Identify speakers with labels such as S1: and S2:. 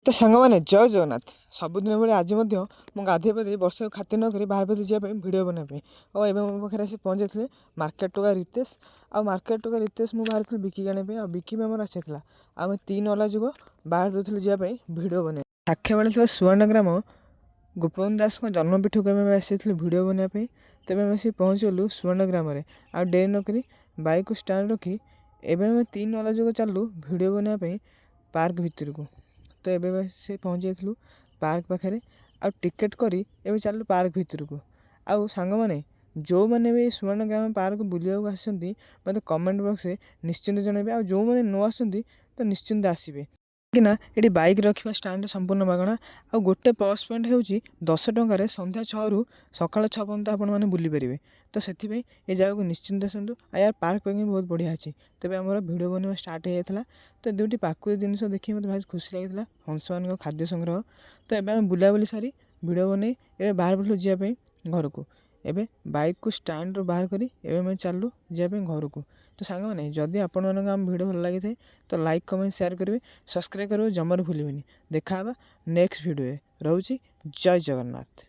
S1: तो सांग मैंने जय जगन्नाथ सबुदिन भाई आज मुझे गाधे पाधे वर्षा को खातिर नक बाहर पाते जावाई भिड बनाई और एवं मो पाखे आसी पहुँच जाते मार्केट टोका रितेश आ मार्केट टोका रितेश मुझे बाहर बिकी आने और बिकी आमर आसाला आम तीन अला जुग बाहर रूँ जावाई भिड बन साक्षे बेले सुवर्ण ग्राम गोपबंधु दास जन्मपीठ को आसी भिड बनवाई तेज आम आसी पहुँचगलु सुवर्ण ग्राम आ डेरी नक बैक को स्टाण रखी एवं तीन अला जुग चलू भिड बनवाई पार्क भितर को तो ये से पहुँच जाइलु पार्क पाखे आ टिकेट करी एवं चलू पार्क भितर को आउ सांग मैंने जो मैंने भी सुवर्ण ग्राम पार्क बुलाक आसती मतलब कमेंट बॉक्स में निश्चिंत जनइबे आ जो मैंने न आसती तो निश्चिंत आसबे कि ये बाइक रखा स्टाण्ड संपूर्ण मागणा आ गोटे प्लस पॉइंट हो 10 टकर संध्या 6 रु सका 6 पर्यंत आपने बुली पारे तो से ये जगह को निश्चिंत आसतु यार पार्क पार्किंग बहुत बढ़िया अच्छी तेज आम भिड बनवा स्टार्ट हो जाता तो दुईटी प्राकृतिक जिन देखिए मतलब भाई खुशी लगी हंस मान खाद्य संग्रह तो ये आम बुलाबुली सारी भिड बन बाहर पड़ू जावाई घर को एवं बाइक को स्टाण्ड रू बाहर करी एवं चलू जावाई घर को तो सांग मैंने जदि आपण आम भिड भल लगी था तो लाइक कमेंट शेयर करेंगे सब्सक्राइब करेंगे जमार भूलें देखा नेक्स्ट भिडियो रोचे जय जगन्नाथ।